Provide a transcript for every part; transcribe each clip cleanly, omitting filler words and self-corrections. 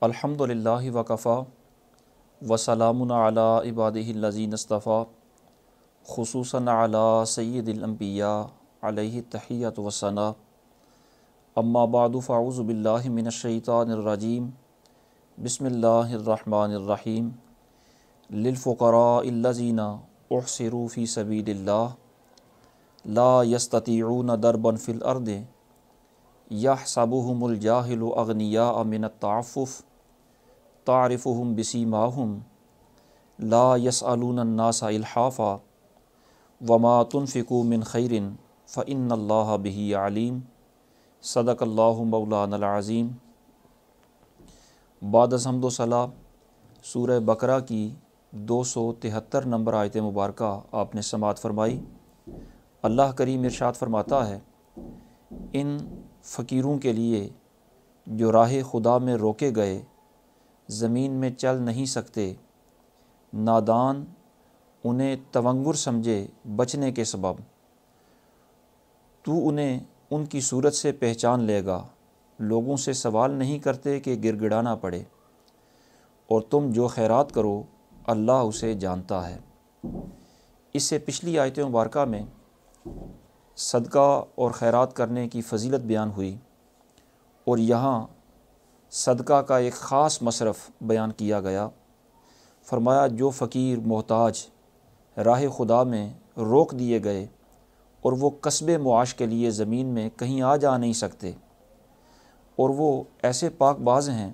الحمدللہ وکفا وسلام علی عبادہ الذین اصطفیٰ خصوصاً علی سید الانبیاء علیہ التحیۃ والثناء اما بعد فاعوذ باللہ من الشیطان الرجیم بسم اللہ الرحمن الرحیم للفقراء الذین احصروا فی سبیل اللہ لا یستطیعون ضربا فی الارض یحسبهم الجاہل اغنیاء من التعفف تعرفهم بسیماہم لا یسألون الناس الحافا وما تنفقوا من خیر فإن اللہ بہ علیم صدق اللہ مولانا العظیم۔ بعد از حمد و ثنا سورہ بقرہ کی 273 نمبر آیت مبارکہ آپ نے سماعت فرمائی۔ اللہ کریم ارشاد فرماتا ہے، ان فقیروں کے لیے جو راہ خدا میں روکے گئے، زمین میں چل نہیں سکتے، نادان انہیں تونگر سمجھے بچنے کے سبب، تو انہیں ان کی صورت سے پہچان لے گا، لوگوں سے سوال نہیں کرتے کہ گڑ گڑانا پڑے، اور تم جو خیرات کرو اللہ اسے جانتا ہے۔ اس سے پچھلی آیت مبارکہ میں صدقہ اور خیرات کرنے کی فضیلت بیان ہوئی، اور یہاں صدقہ کا ایک خاص مصرف بیان کیا گیا۔ فرمایا جو فقیر محتاج راہ خدا میں روک دیے گئے اور وہ کسب معاش کے لیے زمین میں کہیں آ جا نہیں سکتے، اور وہ ایسے پاک باز ہیں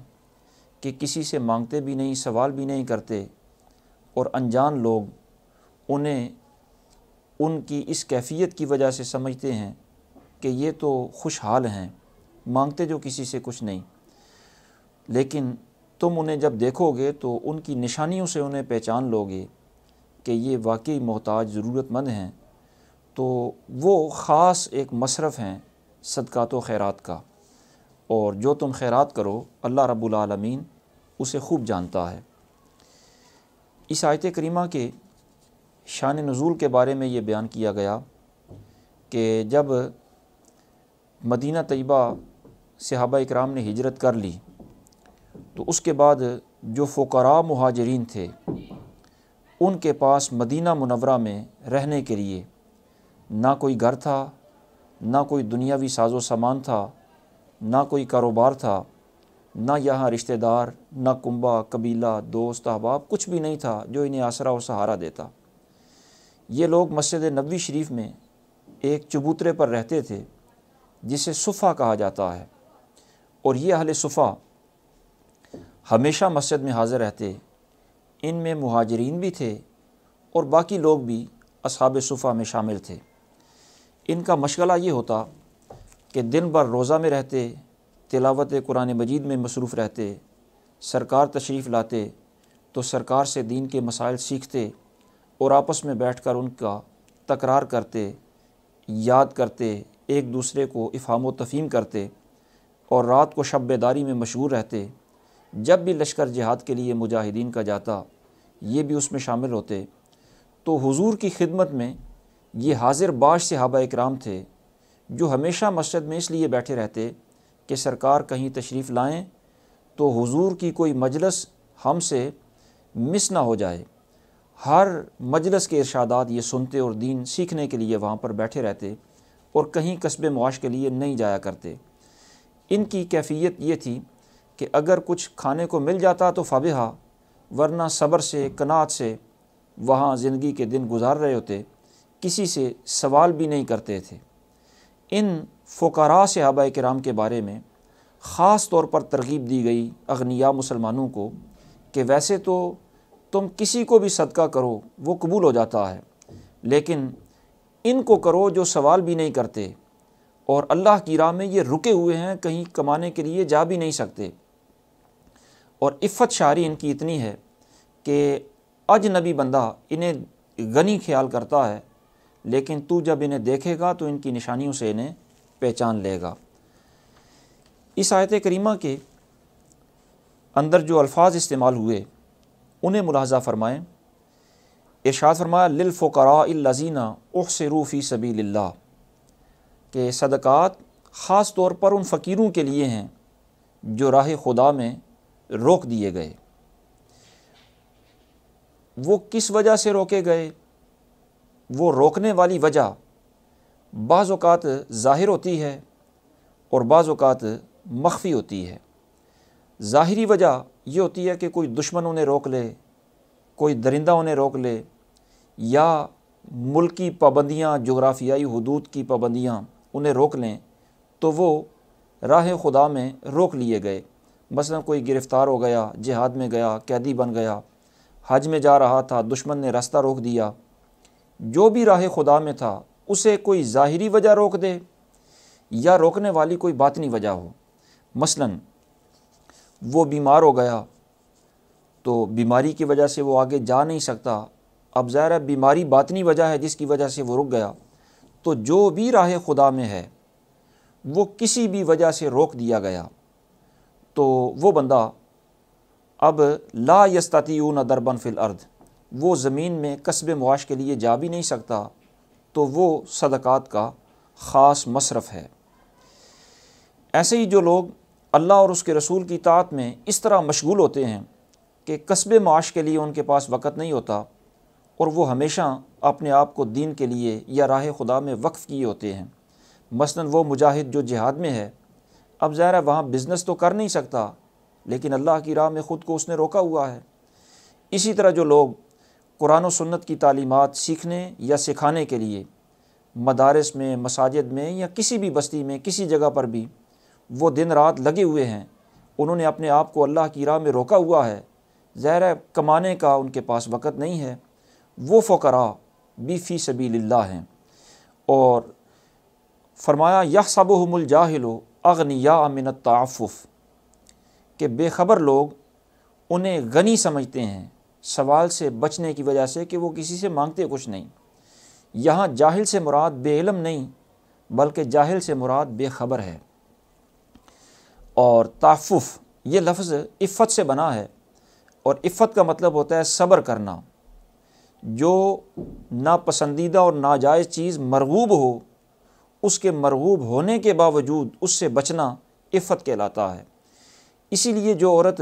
کہ کسی سے مانگتے بھی نہیں، سوال بھی نہیں کرتے، اور انجان لوگ انہیں ان کی اس کیفیت کی وجہ سے سمجھتے ہیں کہ یہ تو خوشحال ہیں، مانگتے جو کسی سے کچھ نہیں، لیکن تم انہیں جب دیکھو گے تو ان کی نشانیوں سے انہیں پہچان لو گے کہ یہ واقعی محتاج ضرورت مند ہیں۔ تو وہ خاص ایک مصرف ہیں صدقات و خیرات کا، اور جو تم خیرات کرو اللہ رب العالمین اسے خوب جانتا ہے۔ اس آیت کریمہ کے شان نزول کے بارے میں یہ بیان کیا گیا کہ جب مدینہ طیبہ صحابہ اکرام نے ہجرت کر لی تو اس کے بعد جو فقراء مہاجرین تھے ان کے پاس مدینہ منورہ میں رہنے کے لیے نہ کوئی گھر تھا، نہ کوئی دنیاوی ساز و سامان تھا، نہ کوئی کاروبار تھا، نہ یہاں رشتہ دار، نہ کنبہ قبیلہ دوست احباب، کچھ بھی نہیں تھا جو انہیں آسرا و سہارا دیتا۔ یہ لوگ مسجد نبوی شریف میں ایک چبوترے پر رہتے تھے جسے صفہ کہا جاتا ہے، اور یہ اہل صفہ ہمیشہ مسجد میں حاضر رہتے۔ ان میں مہاجرین بھی تھے اور باقی لوگ بھی اصحاب صفہ میں شامل تھے۔ ان کا مشغلہ یہ ہوتا کہ دن بھر روزہ میں رہتے، تلاوت قرآن مجید میں مصروف رہتے، سرکار تشریف لاتے تو سرکار سے دین کے مسائل سیکھتے اور آپس میں بیٹھ کر ان کا تکرار کرتے، یاد کرتے، ایک دوسرے کو افہام و تفہیم کرتے، اور رات کو شب بیداری میں مشغول رہتے۔ جب بھی لشکر جہاد کے لیے مجاہدین کا جاتا یہ بھی اس میں شامل ہوتے۔ تو حضور کی خدمت میں یہ حاضر باش صحابہ اکرام تھے جو ہمیشہ مسجد میں اس لیے بیٹھے رہتے کہ سرکار کہیں تشریف لائیں تو حضور کی کوئی مجلس ہم سے مس نہ ہو جائے۔ ہر مجلس کے ارشادات یہ سنتے اور دین سیکھنے کے لیے وہاں پر بیٹھے رہتے، اور کہیں کسب معاش کے لیے نہیں جایا کرتے۔ ان کی کیفیت یہ تھی کہ اگر کچھ کھانے کو مل جاتا تو فابہا، ورنہ صبر سے قناعت سے وہاں زندگی کے دن گزار رہے ہوتے، کسی سے سوال بھی نہیں کرتے تھے۔ ان فقراء صحابہ کرام کے بارے میں خاص طور پر ترغیب دی گئی اغنیاء مسلمانوں کو کہ ویسے تو تم کسی کو بھی صدقہ کرو وہ قبول ہو جاتا ہے، لیکن ان کو کرو جو سوال بھی نہیں کرتے، اور اللہ کی راہ میں یہ رکے ہوئے ہیں، کہیں کمانے کے لیے جا بھی نہیں سکتے، اور عفت شعری ان کی اتنی ہے کہ اجنبی بندہ انہیں غنی خیال کرتا ہے، لیکن تو جب انہیں دیکھے گا تو ان کی نشانیوں سے انہیں پہچان لے گا۔ اس آیت کریمہ کے اندر جو الفاظ استعمال ہوئے انہیں ملاحظہ فرمائیں۔ ارشاد فرمایا للفقراء الذین احصروا فی سبیل اللہ، کہ صدقات خاص طور پر ان فقیروں کے لیے ہیں جو راہ خدا میں روک دیے گئے۔ وہ کس وجہ سے روکے گئے؟ وہ روکنے والی وجہ بعض اوقات ظاہر ہوتی ہے اور بعض اوقات مخفی ہوتی ہے۔ ظاہری وجہ یہ ہوتی ہے کہ کوئی دشمن انہیں روک لے، کوئی درندہ انہیں روک لے، یا ملکی پابندیاں، جغرافیائی حدود کی پابندیاں انہیں روک لیں تو وہ راہ خدا میں روک لیے گئے۔ مثلا کوئی گرفتار ہو گیا، جہاد میں گیا، قیدی بن گیا، حج میں جا رہا تھا، دشمن نے راستہ روک دیا، جو بھی راہ خدا میں تھا اسے کوئی ظاہری وجہ روک دے یا روکنے والی کوئی باطنی وجہ ہو۔ مثلا وہ بیمار ہو گیا تو بیماری کی وجہ سے وہ آگے جا نہیں سکتا، اب ظاہر ہے بیماری باطنی وجہ ہے جس کی وجہ سے وہ رک گیا، تو جو بھی راہ خدا میں ہے وہ کسی بھی وجہ سے روک دیا گیا تو وہ بندہ اب لا یستطیعون ضربا فی الارض، وہ زمین میں کسب معاش کے لیے جا بھی نہیں سکتا، تو وہ صدقات کا خاص مصرف ہے۔ ایسے ہی جو لوگ اللہ اور اس کے رسول کی اطاعت میں اس طرح مشغول ہوتے ہیں کہ کسب معاش کے لیے ان کے پاس وقت نہیں ہوتا اور وہ ہمیشہ اپنے آپ کو دین کے لیے یا راہ خدا میں وقف کیے ہوتے ہیں۔ مثلا وہ مجاہد جو جہاد میں ہے، اب ظاہر ہے وہاں بزنس تو کر نہیں سکتا، لیکن اللہ کی راہ میں خود کو اس نے روکا ہوا ہے۔ اسی طرح جو لوگ قرآن و سنت کی تعلیمات سیکھنے یا سکھانے کے لیے مدارس میں، مساجد میں یا کسی بھی بستی میں کسی جگہ پر بھی وہ دن رات لگے ہوئے ہیں، انہوں نے اپنے آپ کو اللہ کی راہ میں روکا ہوا ہے، ظاہر ہے کمانے کا ان کے پاس وقت نہیں ہے، وہ فقراء بھی فی سبیل اللہ ہیں۔ اور فرمایا یحسبہم الجاہل اغنیاء من التعفف، کہ بے خبر لوگ انہیں غنی سمجھتے ہیں سوال سے بچنے کی وجہ سے کہ وہ کسی سے مانگتے کچھ نہیں۔ یہاں جاہل سے مراد بے علم نہیں بلکہ جاہل سے مراد بے خبر ہے۔ اور تعفف یہ لفظ عفت سے بنا ہے، اور عفت کا مطلب ہوتا ہے صبر کرنا۔ جو ناپسندیدہ اور ناجائز چیز مرغوب ہو، اس کے مرغوب ہونے کے باوجود اس سے بچنا عفت کہلاتا ہے۔ اسی لیے جو عورت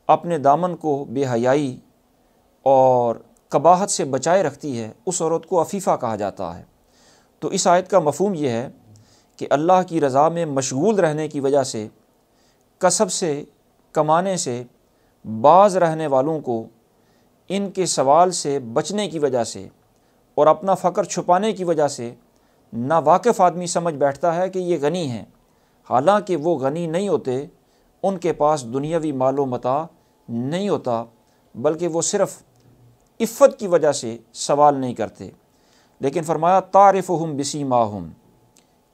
اپنے دامن کو بے حیائی اور قباحت سے بچائے رکھتی ہے اس عورت کو عفیفہ کہا جاتا ہے۔ تو اس آیت کا مفہوم یہ ہے کہ اللہ کی رضا میں مشغول رہنے کی وجہ سے، کسب سے، کمانے سے باز رہنے والوں کو ان کے سوال سے بچنے کی وجہ سے اور اپنا فقر چھپانے کی وجہ سے ناواقف آدمی سمجھ بیٹھتا ہے کہ یہ غنی ہیں، حالانکہ وہ غنی نہیں ہوتے، ان کے پاس دنیاوی مال و متاع نہیں ہوتا، بلکہ وہ صرف عفت کی وجہ سے سوال نہیں کرتے۔ لیکن فرمایا تعرفہم بسیماہم،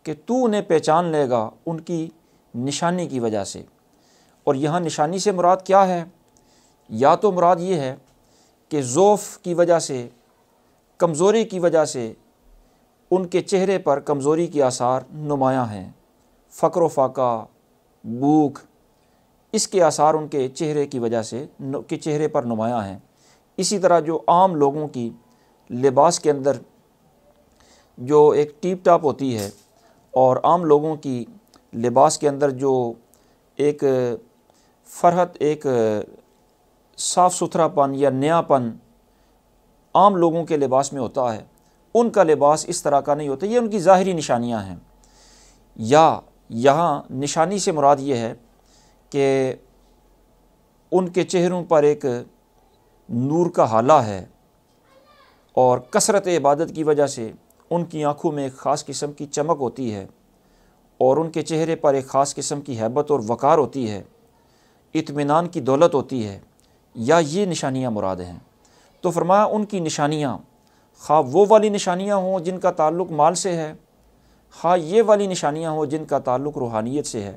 کہ تو انہیں پہچان لے گا ان کی نشانی کی وجہ سے۔ اور یہاں نشانی سے مراد کیا ہے؟ یا تو مراد یہ ہے کہ ضعف کی وجہ سے، کمزوری کی وجہ سے ان کے چہرے پر کمزوری کے آثار نمایاں ہیں، فقر و فاقہ، بھوک، اس کے آثار ان کے چہرے کی وجہ سے کہ چہرے پر نمایاں ہیں۔ اسی طرح جو عام لوگوں کی لباس کے اندر جو ایک ٹیپ ٹاپ ہوتی ہے، اور عام لوگوں کی لباس کے اندر جو ایک فرحت، ایک صاف ستھرا پن یا نیا پن عام لوگوں کے لباس میں ہوتا ہے، ان کا لباس اس طرح کا نہیں ہوتا، یہ ان کی ظاہری نشانیاں ہیں۔ یا یہاں نشانی سے مراد یہ ہے کہ ان کے چہروں پر ایک نور کا ہالہ ہے، اور کثرت عبادت کی وجہ سے ان کی آنکھوں میں ایک خاص قسم کی چمک ہوتی ہے، اور ان کے چہرے پر ایک خاص قسم کی ہیبت اور وقار ہوتی ہے، اطمینان کی دولت ہوتی ہے، یا یہ نشانیاں مراد ہیں۔ تو فرمایا ان کی نشانیاں، خواہ وہ والی نشانیاں ہوں جن کا تعلق مال سے ہے، خواہ یہ والی نشانیاں ہوں جن کا تعلق روحانیت سے ہے،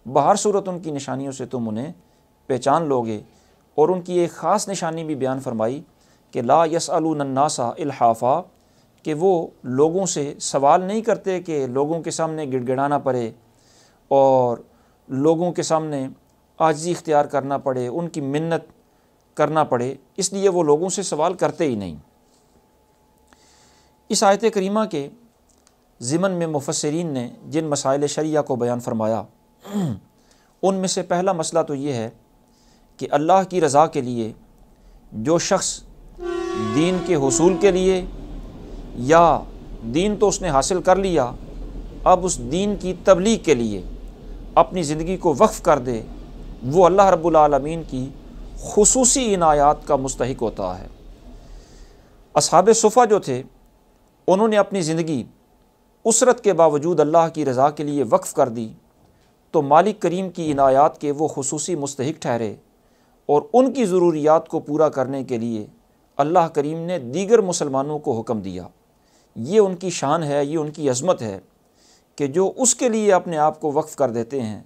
بہر صورت ان کی نشانیوں سے تم انہیں پہچان لوگے۔ اور ان کی ایک خاص نشانی بھی بیان فرمائی کہ لا یسألون الناس الحافا، کہ وہ لوگوں سے سوال نہیں کرتے کہ لوگوں کے سامنے گڑ گڑانا پڑے اور لوگوں کے سامنے عاجزی اختیار کرنا پڑے، ان کی منت کرنا پڑے، اس لیے وہ لوگوں سے سوال کرتے ہی نہیں۔ اس آیت کریمہ کے ضمن میں مفسرین نے جن مسائل شرعیہ کو بیان فرمایا، ان میں سے پہلا مسئلہ تو یہ ہے کہ اللہ کی رضا کے لیے جو شخص دین کے حصول کے لیے، یا دین تو اس نے حاصل کر لیا، اب اس دین کی تبلیغ کے لیے اپنی زندگی کو وقف کر دے، وہ اللہ رب العالمین کی خصوصی عنایات کا مستحق ہوتا ہے۔ اصحاب صفہ جو تھے، انہوں نے اپنی زندگی اسرت کے باوجود اللہ کی رضا کے لیے وقف کر دی، تو مالک کریم کی عنایات کے وہ خصوصی مستحق ٹھہرے، اور ان کی ضروریات کو پورا کرنے کے لیے اللہ کریم نے دیگر مسلمانوں کو حکم دیا۔ یہ ان کی شان ہے، یہ ان کی عظمت ہے کہ جو اس کے لیے اپنے آپ کو وقف کر دیتے ہیں،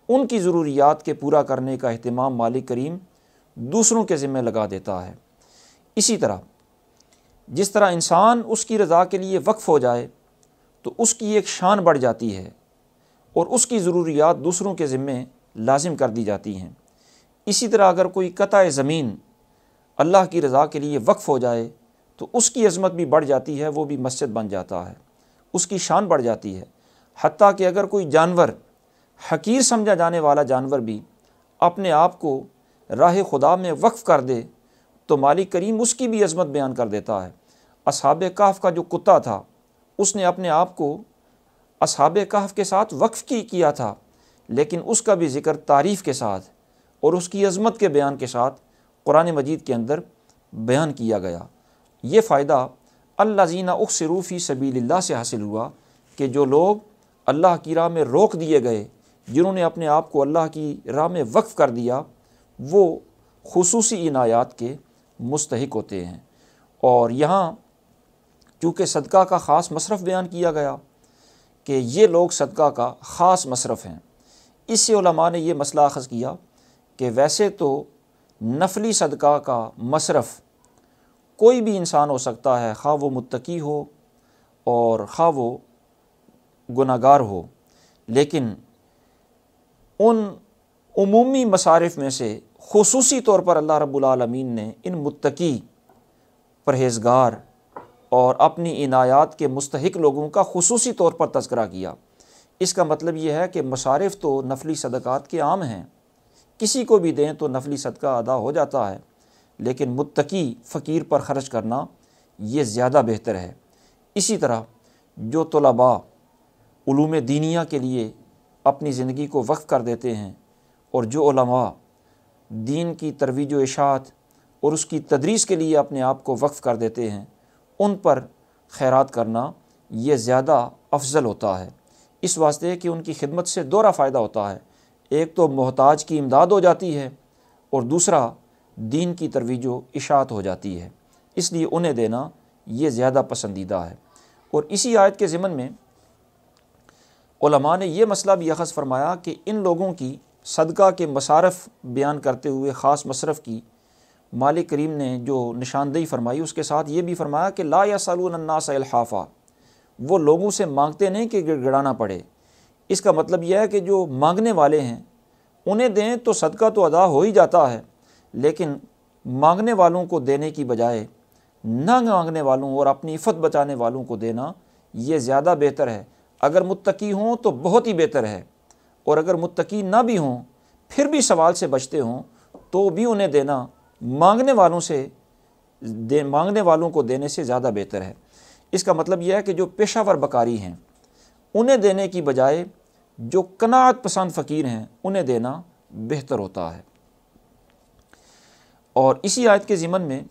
ان کی ضروریات کے پورا کرنے کا اہتمام مالک کریم دوسروں کے ذمہ لگا دیتا ہے۔ اسی طرح جس طرح انسان اس کی رضا کے لیے وقف ہو جائے تو اس کی ایک شان بڑھ جاتی ہے، اور اس کی ضروریات دوسروں کے ذمہ لازم کر دی جاتی ہیں، اسی طرح اگر کوئی قطع زمین اللہ کی رضا کے لیے وقف ہو جائے تو اس کی عظمت بھی بڑھ جاتی ہے، وہ بھی مسجد بن جاتا ہے، اس کی شان بڑھ جاتی ہے۔ حتیٰ کہ اگر کوئی جانور، حقیر سمجھا جانے والا جانور بھی اپنے آپ کو راہ خدا میں وقف کر دے تو مالک کریم اس کی بھی عظمت بیان کر دیتا ہے۔ اصحاب کہف کا جو کتا تھا، اس نے اپنے آپ کو اصحاب کہف کے ساتھ وقف کیا تھا، لیکن اس کا بھی ذکر تعریف کے ساتھ اور اس کی عظمت کے بیان کے ساتھ قرآن مجید کے اندر بیان کیا گیا۔ یہ فائدہ الذین احصروا فی سبیل اللہ سے حاصل ہوا کہ جو لوگ اللہ کی راہ میں روک دیے گئے، جنہوں نے اپنے آپ کو اللہ کی راہ میں وقف کر دیا، وہ خصوصی عنایات کے مستحق ہوتے ہیں۔ اور یہاں چونکہ صدقہ کا خاص مصرف بیان کیا گیا کہ یہ لوگ صدقہ کا خاص مصرف ہیں، اس سے علماء نے یہ مسئلہ اخذ کیا کہ ویسے تو نفلی صدقہ کا مصرف کوئی بھی انسان ہو سکتا ہے، خواہ وہ متقی ہو اور خواہ وہ گناہ گار ہو، لیکن ان عمومی مصارف میں سے خصوصی طور پر اللہ رب العالمین نے ان متقی، پرہیزگار اور اپنی عنایات کے مستحق لوگوں کا خصوصی طور پر تذکرہ کیا۔ اس کا مطلب یہ ہے کہ مصارف تو نفلی صدقات کے عام ہیں، کسی کو بھی دیں تو نفلی صدقہ ادا ہو جاتا ہے، لیکن متقی فقیر پر خرچ کرنا یہ زیادہ بہتر ہے۔ اسی طرح جو طلباء علوم دینیہ کے لیے اپنی زندگی کو وقف کر دیتے ہیں، اور جو علماء دین کی ترویج و اشاعت اور اس کی تدریس کے لیے اپنے آپ کو وقف کر دیتے ہیں، ان پر خیرات کرنا یہ زیادہ افضل ہوتا ہے، اس واسطے کہ ان کی خدمت سے دوہرا فائدہ ہوتا ہے۔ ایک تو محتاج کی امداد ہو جاتی ہے، اور دوسرا دین کی ترویج و اشاعت ہو جاتی ہے، اس لیے انہیں دینا یہ زیادہ پسندیدہ ہے۔ اور اسی آیت کے ضمن میں علماء نے یہ مسئلہ بھی اخذ فرمایا کہ ان لوگوں کی صدقہ کے مصارف بیان کرتے ہوئے خاص مصرف کی مالک کریم نے جو نشاندہی فرمائی، اس کے ساتھ یہ بھی فرمایا کہ لا یسألون الناس الحافا، وہ لوگوں سے مانگتے نہیں کہ گڑ گڑانا پڑے۔ اس کا مطلب یہ ہے کہ جو مانگنے والے ہیں انہیں دیں تو صدقہ تو ادا ہو ہی جاتا ہے، لیکن مانگنے والوں کو دینے کی بجائے نہ مانگنے والوں اور اپنی عفت بچانے والوں کو دینا یہ زیادہ بہتر ہے۔ اگر متقی ہوں تو بہت ہی بہتر ہے، اور اگر متقی نہ بھی ہوں پھر بھی سوال سے بچتے ہوں تو بھی انہیں دینا مانگنے والوں کو دینے سے زیادہ بہتر ہے۔ اس کا مطلب یہ ہے کہ جو پیشہ ور بکاری ہیں انہیں دینے کی بجائے جو قناعت پسند فقیر ہیں انہیں دینا بہتر ہوتا ہے۔ اور اسی آیت کے ضمن میں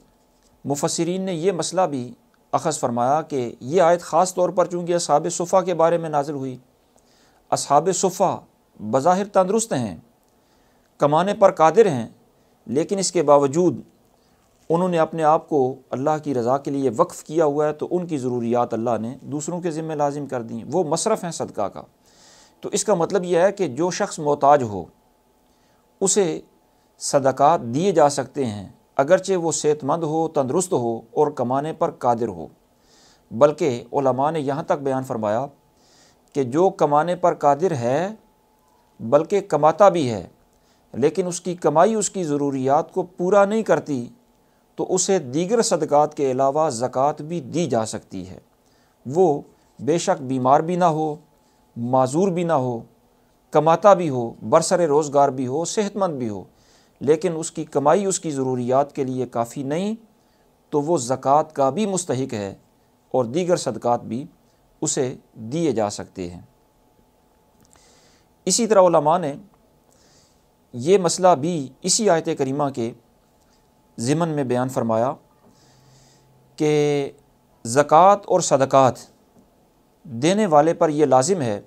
مفسرین نے یہ مسئلہ بھی اخذ فرمایا کہ یہ آیت خاص طور پر چونکہ اصحاب صفہ کے بارے میں نازل ہوئی، اصحاب صفہ بظاہر تندرست ہیں، کمانے پر قادر ہیں، لیکن اس کے باوجود انہوں نے اپنے آپ کو اللہ کی رضا کے لیے وقف کیا ہوا ہے، تو ان کی ضروریات اللہ نے دوسروں کے ذمہ لازم کر دیں، وہ مصرف ہیں صدقہ کا۔ تو اس کا مطلب یہ ہے کہ جو شخص محتاج ہو اسے صدقات دیے جا سکتے ہیں، اگرچہ وہ صحت مند ہو، تندرست ہو اور کمانے پر قادر ہو۔ بلکہ علماء نے یہاں تک بیان فرمایا کہ جو کمانے پر قادر ہے بلکہ کماتا بھی ہے، لیکن اس کی کمائی اس کی ضروریات کو پورا نہیں کرتی، تو اسے دیگر صدقات کے علاوہ زکوٰۃ بھی دی جا سکتی ہے۔ وہ بے شک بیمار بھی نہ ہو، معذور بھی نہ ہو، کماتا بھی ہو، برسر روزگار بھی ہو، صحت مند بھی ہو، لیکن اس کی کمائی اس کی ضروریات کے لیے کافی نہیں، تو وہ زکوٰۃ کا بھی مستحق ہے اور دیگر صدقات بھی اسے دیے جا سکتے ہیں۔ اسی طرح علماء نے یہ مسئلہ بھی اسی آیت کریمہ کے ضمن میں بیان فرمایا کہ زکوٰۃ اور صدقات دینے والے پر یہ لازم ہے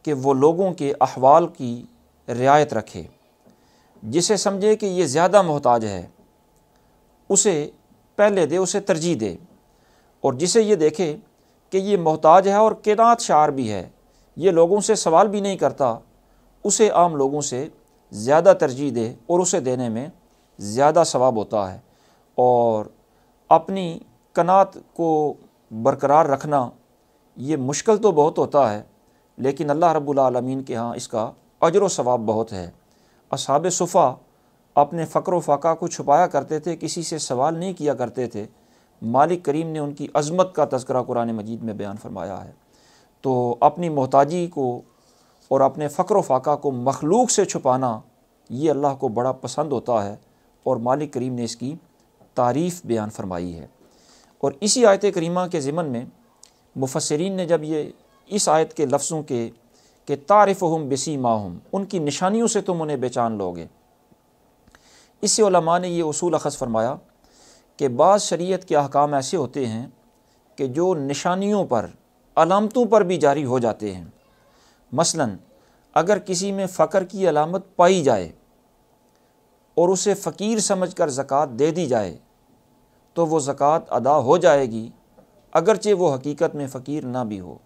کہ وہ لوگوں کے احوال کی رعایت رکھے، جسے سمجھے کہ یہ زیادہ محتاج ہے اسے پہلے دے، اسے ترجیح دے، اور جسے یہ دیکھے کہ یہ محتاج ہے اور قناعت شعار بھی ہے، یہ لوگوں سے سوال بھی نہیں کرتا، اسے عام لوگوں سے زیادہ ترجیح دے اور اسے دینے میں زیادہ ثواب ہوتا ہے۔ اور اپنی قناعت کو برقرار رکھنا یہ مشکل تو بہت ہوتا ہے، لیکن اللہ رب العالمین کے ہاں اس کا اجر و ثواب بہت ہے۔ اصحاب صفا اپنے فقر و فاقہ کو چھپایا کرتے تھے، کسی سے سوال نہیں کیا کرتے تھے۔ مالک کریم نے ان کی عظمت کا تذکرہ قرآن مجید میں بیان فرمایا ہے۔ تو اپنی محتاجی کو اور اپنے فقر و فاقہ کو مخلوق سے چھپانا یہ اللہ کو بڑا پسند ہوتا ہے، اور مالک کریم نے اس کی تعریف بیان فرمائی ہے۔ اور اسی آیت کریمہ کے ضمن میں مفسرین نے جب یہ اس آیت کے لفظوں کے کہ تعرفہم بسیماہم، ان کی نشانیوں سے تم انہیں پہچان لوگے، اس سے علماء نے یہ اصول اخذ فرمایا کہ بعض شریعت کے احکام ایسے ہوتے ہیں کہ جو نشانیوں پر، علامتوں پر بھی جاری ہو جاتے ہیں۔ مثلاً اگر کسی میں فقر کی علامت پائی جائے اور اسے فقیر سمجھ کر زکوٰۃ دے دی جائے تو وہ زکوٰۃ ادا ہو جائے گی، اگرچہ وہ حقیقت میں فقیر نہ بھی ہو،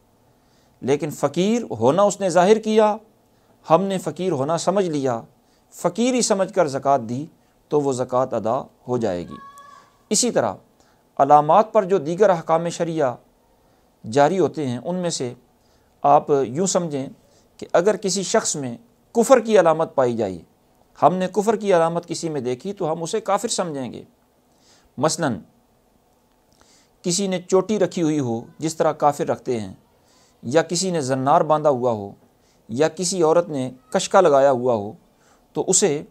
لیکن فقیر ہونا اس نے ظاہر کیا، ہم نے فقیر ہونا سمجھ لیا، فقیر ہی سمجھ کر زکوٰۃ دی تو وہ زکوٰۃ ادا ہو جائے گی۔ اسی طرح علامات پر جو دیگر احکام شرعیہ جاری ہوتے ہیں، ان میں سے آپ یوں سمجھیں کہ اگر کسی شخص میں کفر کی علامت پائی جائے، ہم نے کفر کی علامت کسی میں دیکھی تو ہم اسے کافر سمجھیں گے۔ مثلاً کسی نے چوٹی رکھی ہوئی ہو جس طرح کافر رکھتے ہیں، یا کسی نے زنار باندھا ہوا ہو، یا کسی عورت نے کشکا لگایا ہوا ہو، تو اسے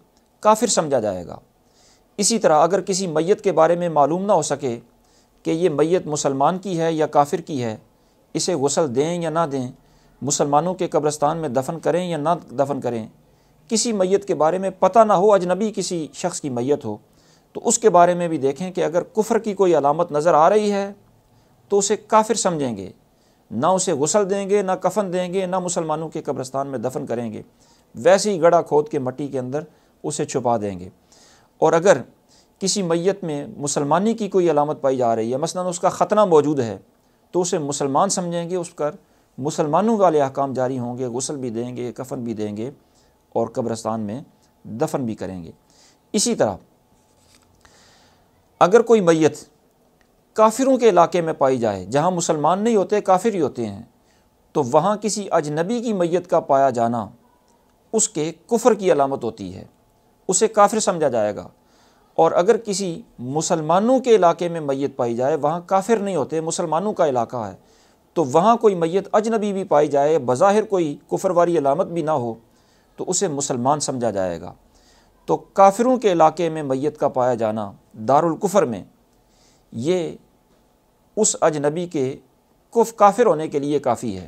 کافر سمجھا جائے گا۔ اسی طرح اگر کسی میت کے بارے میں معلوم نہ ہو سکے کہ یہ میت مسلمان کی ہے یا کافر کی ہے، اسے غسل دیں یا نہ دیں، مسلمانوں کے قبرستان میں دفن کریں یا نہ دفن کریں، کسی میت کے بارے میں پتہ نہ ہو، اجنبی کسی شخص کی میت ہو، تو اس کے بارے میں بھی دیکھیں کہ اگر کفر کی کوئی علامت نظر آ رہی ہے تو اسے کافر سمجھیں گے، نہ اسے غسل دیں گے، نہ کفن دیں گے، نہ مسلمانوں کے قبرستان میں دفن کریں گے، ویسے ہی گڑھا کھود کے مٹی کے اندر اسے چھپا دیں گے۔ اور اگر کسی میت میں مسلمانی کی کوئی علامت پائی جا رہی ہے، مثلاً اس کا ختنہ موجود ہے، تو اسے مسلمان سمجھیں گے، اس پر مسلمانوں والے احکام جاری ہوں گے، غسل بھی دیں گے، کفن بھی دیں گے اور قبرستان میں دفن بھی کریں گے۔ اسی طرح اگر کوئی میت کافروں کے علاقے میں پائی جائے، جہاں مسلمان نہیں ہوتے، کافر ہی ہوتے ہیں، تو وہاں کسی اجنبی کی میت کا پایا جانا اس کے کفر کی علامت ہوتی ہے، اسے کافر سمجھا جائے گا۔ اور اگر کسی مسلمانوں کے علاقے میں میت پائی جائے، وہاں کافر نہیں ہوتے، مسلمانوں کا علاقہ ہے، تو وہاں کوئی میت اجنبی بھی پائی جائے، بظاہر کوئی کفر والی علامت بھی نہ ہو، تو اسے مسلمان سمجھا جائے گا۔ تو کافروں کے علاقے میں میت کا پایا جانا دارالکفر میں، یہ اس اجنبی کے کافر ہونے کے لیے کافی ہے،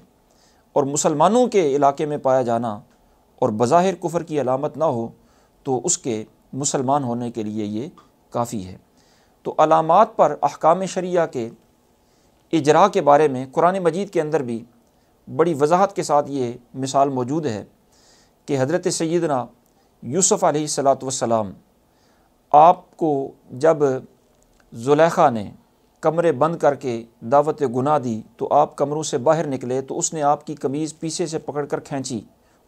اور مسلمانوں کے علاقے میں پایا جانا اور بظاہر کفر کی علامت نہ ہو تو اس کے مسلمان ہونے کے لیے یہ کافی ہے۔ تو علامات پر احکام شرعیہ کے اجراء کے بارے میں قرآن مجید کے اندر بھی بڑی وضاحت کے ساتھ یہ مثال موجود ہے کہ حضرت سیدنا یوسف علیہ السلام آپ کو جب زلیخا نے کمرے بند کر کے دعوت گناہ دی تو آپ کمروں سے باہر نکلے تو اس نے آپ کی قمیض پیچھے سے پکڑ کر کھینچی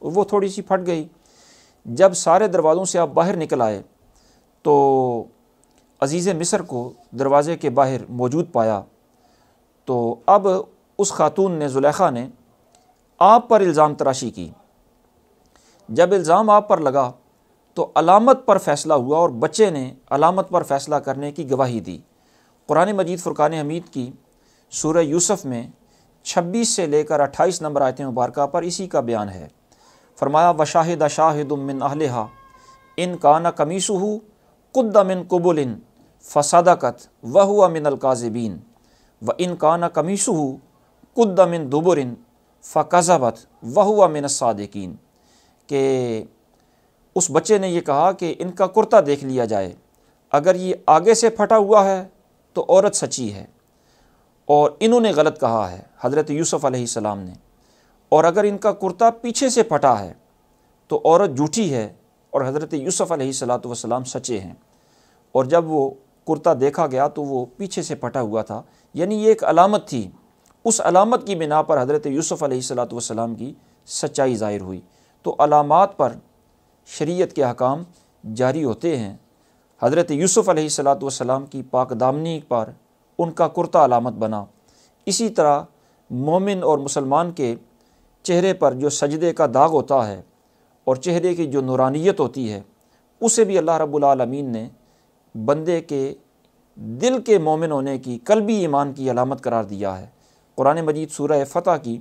اور وہ تھوڑی سی پھٹ گئی۔ جب سارے دروازوں سے آپ باہر نکل آئے تو عزیز مصر کو دروازے کے باہر موجود پایا، تو اب اس خاتون نے، زلیخا نے، آپ پر الزام تراشی کی۔ جب الزام آپ پر لگا تو علامت پر فیصلہ ہوا اور بچے نے علامت پر فیصلہ کرنے کی گواہی دی۔ قرآن مجید فرقان حمید کی سورہ یوسف میں 26 سے لے کر 28 نمبر آیت مبارکہ پر اسی کا بیان ہے۔ فرمایا وَشَاهِدَ شَاهِدٌ مِّنْ أَهْلِهَا ان کان قمیصہ قد من قبل فصدقت وہو من الکاذبین و ان کان قمیصہ قد من دبر فکذبت وہو من الصادقین، کہ اس بچے نے یہ کہا کہ ان کا کرتا دیکھ لیا جائے، اگر یہ آگے سے پھٹا ہوا ہے تو عورت سچی ہے اور انہوں نے غلط کہا ہے، حضرت یوسف علیہ السلام نے، اور اگر ان کا کرتا پیچھے سے پھٹا ہے تو عورت جھوٹی ہے اور حضرت یوسف علیہ السلام سچے ہیں۔ اور جب وہ کرتا دیکھا گیا تو وہ پیچھے سے پھٹا ہوا تھا، یعنی یہ ایک علامت تھی، اس علامت کی بنا پر حضرت یوسف علیہ السلام کی سچائی ظاہر ہوئی۔ تو علامات پر شریعت کے احکام جاری ہوتے ہیں۔ حضرت یوسف علیہ السلام کی پاک دامنی پر ان کا کرتا علامت بنا، اسی طرح مومن اور مسلمان کے چہرے پر جو سجدے کا داغ ہوتا ہے اور چہرے کی جو نورانیت ہوتی ہے، اسے بھی اللہ رب العالمین نے بندے کے دل کے مومن ہونے کی، قلبی ایمان کی علامت قرار دیا ہے۔ قرآن مجید سورہ فتح کی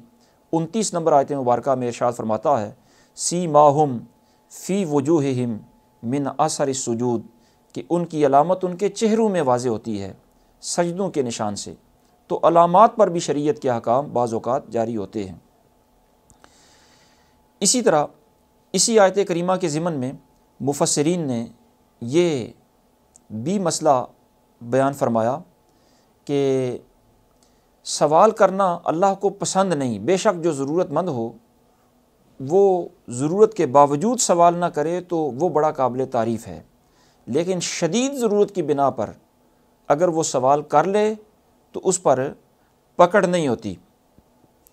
29 نمبر آیت مبارکہ میں ارشاد فرماتا ہے سیماہم فی وجوہہم من اثر السجود، کہ ان کی علامت ان کے چہروں میں واضح ہوتی ہے سجدوں کے نشان سے۔ تو علامات پر بھی شریعت کے احکام بعض اوقات جاری ہوتے ہیں۔ اسی طرح اسی آیت کریمہ کے ضمن میں مفسرین نے یہ بھی مسئلہ بیان فرمایا کہ سوال کرنا اللہ کو پسند نہیں، بے شک جو ضرورت مند ہو وہ ضرورت کے باوجود سوال نہ کرے تو وہ بڑا قابل تعریف ہے، لیکن شدید ضرورت کی بنا پر اگر وہ سوال کر لے تو اس پر پکڑ نہیں ہوتی۔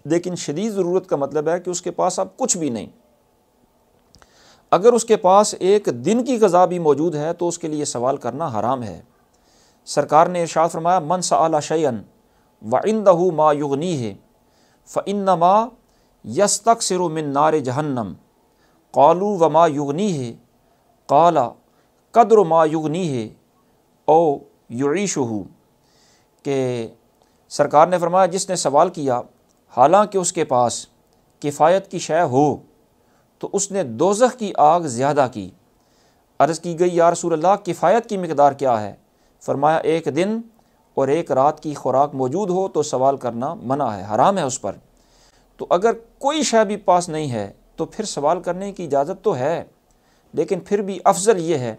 لیکن شدید ضرورت کا مطلب ہے کہ اس کے پاس اب کچھ بھی نہیں، اگر اس کے پاس ایک دن کی غذا بھی موجود ہے تو اس کے لیے سوال کرنا حرام ہے۔ سرکار نے ارشاد فرمایا من سأل شیئا وعنده ما یغنیہ فإنما یستکثر من نار جہنم قالوا وما یغنیہ قال قدر ما یغنیہ او یعیشہ، کہ سرکار نے فرمایا جس نے سوال کیا حالانکہ اس کے پاس کفایت کی شے ہو تو اس نے دوزخ کی آگ زیادہ کی۔ عرض کی گئی یا رسول اللہ کفایت کی مقدار کیا ہے؟ فرمایا ایک دن اور ایک رات کی خوراک موجود ہو تو سوال کرنا منع ہے، حرام ہے اس پر۔ تو اگر کوئی شے بھی پاس نہیں ہے تو پھر سوال کرنے کی اجازت تو ہے، لیکن پھر بھی افضل یہ ہے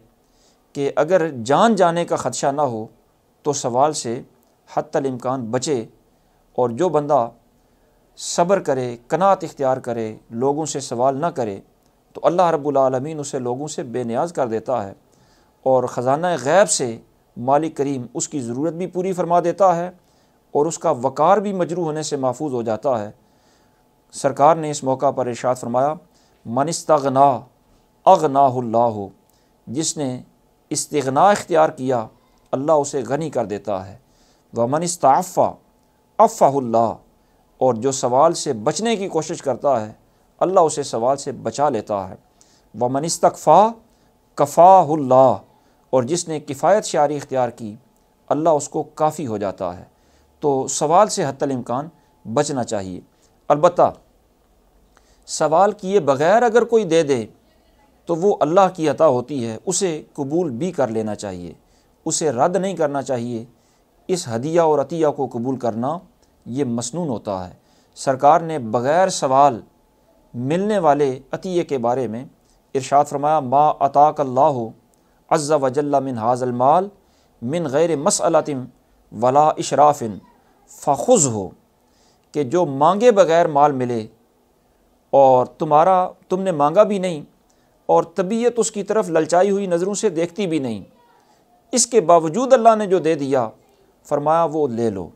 کہ اگر جان جانے کا خدشہ نہ ہو تو سوال سے حتی الامکان بچے، اور جو بندہ صبر کرے، قناعت اختیار کرے، لوگوں سے سوال نہ کرے تو اللہ رب العالمین اسے لوگوں سے بے نیاز کر دیتا ہے، اور خزانہ غیب سے مالک کریم اس کی ضرورت بھی پوری فرما دیتا ہے اور اس کا وقار بھی مجروح ہونے سے محفوظ ہو جاتا ہے۔ سرکار نے اس موقع پر ارشاد فرمایا من استغنا اغناہ اللہ، جس نے استغنا اختیار کیا اللہ اسے غنی کر دیتا ہے۔ ومن استعفا عفہ اللہ، اور جو سوال سے بچنے کی کوشش کرتا ہے اللہ اسے سوال سے بچا لیتا ہے۔ ومن استکفا کفاہ اللہ، اور جس نے کفایت شعاری اختیار کی اللہ اس کو کافی ہو جاتا ہے۔ تو سوال سے حتی الامکان بچنا چاہیے۔ البتہ سوال کیے بغیر اگر کوئی دے دے تو وہ اللہ کی عطا ہوتی ہے، اسے قبول بھی کر لینا چاہیے، اسے رد نہیں کرنا چاہیے۔ اس ہدیہ اور عطیہ کو قبول کرنا یہ مسنون ہوتا ہے۔ سرکار نے بغیر سوال ملنے والے عطیے کے بارے میں ارشاد فرمایا ما عطاک اللہ عز وجل من ھذا المال من غیر مسئلۃ ولا اشراف فخذہ، کہ جو مانگے بغیر مال ملے اور تم نے مانگا بھی نہیں اور طبیعت اس کی طرف للچائی ہوئی نظروں سے دیکھتی بھی نہیں، اس کے باوجود اللہ نے جو دے دیا فرمایا وہ لے لو،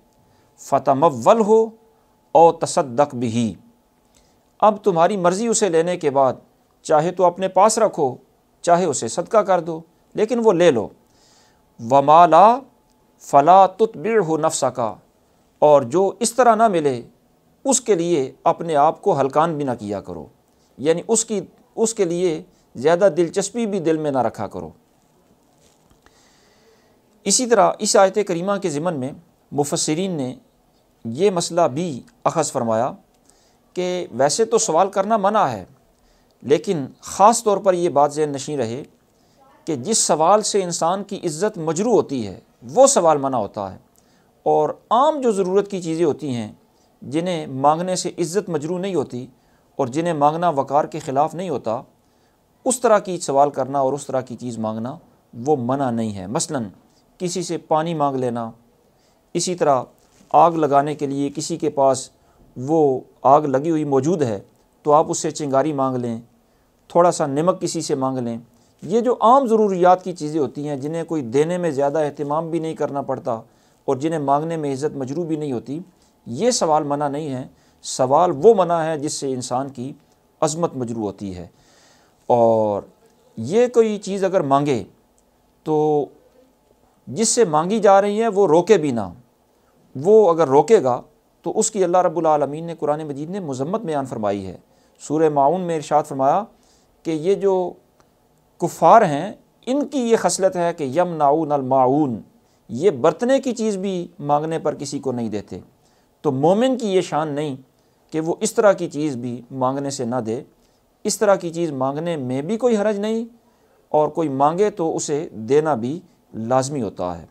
فتمول ہو او تصدق بھی، اب تمہاری مرضی اسے لینے کے بعد چاہے تو اپنے پاس رکھو چاہے اسے صدقہ کر دو، لیکن وہ لے لو۔ وما لا فلا تتبعہ نفسک، اور جو اس طرح نہ ملے اس کے لیے اپنے آپ کو ہلکان بھی نہ کیا کرو، یعنی اس کے لیے زیادہ دلچسپی بھی دل میں نہ رکھا کرو۔ اسی طرح اس آیت کریمہ کے ضمن میں مفسرین نے یہ مسئلہ بھی اخذ فرمایا کہ ویسے تو سوال کرنا منع ہے، لیکن خاص طور پر یہ بات ذہن نشین رہے کہ جس سوال سے انسان کی عزت مجروح ہوتی ہے وہ سوال منع ہوتا ہے، اور عام جو ضرورت کی چیزیں ہوتی ہیں جنہیں مانگنے سے عزت مجروح نہیں ہوتی اور جنہیں مانگنا وقار کے خلاف نہیں ہوتا، اس طرح کی سوال کرنا اور اس طرح کی چیز مانگنا وہ منع نہیں ہے۔ مثلا کسی سے پانی مانگ لینا، اسی طرح آگ لگانے کے لیے کسی کے پاس وہ آگ لگی ہوئی موجود ہے تو آپ اس سے چنگاری مانگ لیں، تھوڑا سا نمک کسی سے مانگ لیں۔ یہ جو عام ضروریات کی چیزیں ہوتی ہیں جنہیں کوئی دینے میں زیادہ اہتمام بھی نہیں کرنا پڑتا اور جنہیں مانگنے میں عزت مجروح بھی نہیں ہوتی، یہ سوال منع نہیں ہے۔ سوال وہ منع ہے جس سے انسان کی عظمت مجروح ہوتی ہے، اور یہ کوئی چیز اگر مانگے تو جس سے مانگی جا رہی ہے وہ روکے بھی نہ، وہ اگر روکے گا تو اس کی اللہ رب العالمین نے قرآن مجید نے مذمت بیان فرمائی ہے۔ سورہ ماعون میں ارشاد فرمایا کہ یہ جو کفار ہیں ان کی یہ خصلت ہے کہ یمنعون الماعون، یہ برتنے کی چیز بھی مانگنے پر کسی کو نہیں دیتے۔ تو مومن کی یہ شان نہیں کہ وہ اس طرح کی چیز بھی مانگنے سے نہ دے۔ اس طرح کی چیز مانگنے میں بھی کوئی حرج نہیں، اور کوئی مانگے تو اسے دینا بھی لازمی ہوتا ہے۔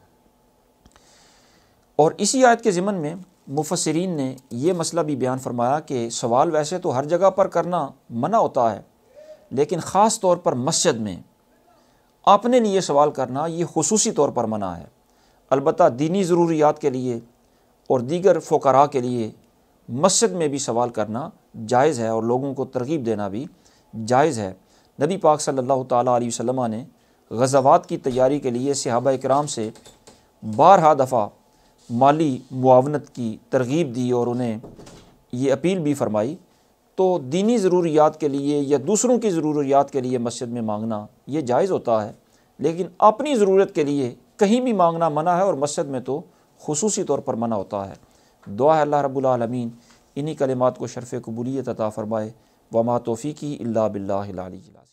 اور اسی آیت کے ضمن میں مفسرین نے یہ مسئلہ بھی بیان فرمایا کہ سوال ویسے تو ہر جگہ پر کرنا منع ہوتا ہے، لیکن خاص طور پر مسجد میں اپنے لیے سوال کرنا یہ خصوصی طور پر منع ہے۔ البتہ دینی ضروریات کے لیے اور دیگر فقراء کے لیے مسجد میں بھی سوال کرنا جائز ہے اور لوگوں کو ترغیب دینا بھی جائز ہے۔ نبی پاک صلی اللہ تعالیٰ علیہ وسلم نے غزوات کی تیاری کے لیے صحابہ کرام سے بارہا دفعہ مالی معاونت کی ترغیب دی اور انہیں یہ اپیل بھی فرمائی۔ تو دینی ضروریات کے لیے یا دوسروں کی ضروریات کے لیے مسجد میں مانگنا یہ جائز ہوتا ہے، لیکن اپنی ضرورت کے لیے کہیں بھی مانگنا منع ہے، اور مسجد میں تو خصوصی طور پر منع ہوتا ہے۔ دعا ہے اللہ رب العالمین انہی کلمات کو شرف قبولیت عطا فرمائے۔ وما توفیقی الا باللہ العلی العظیم۔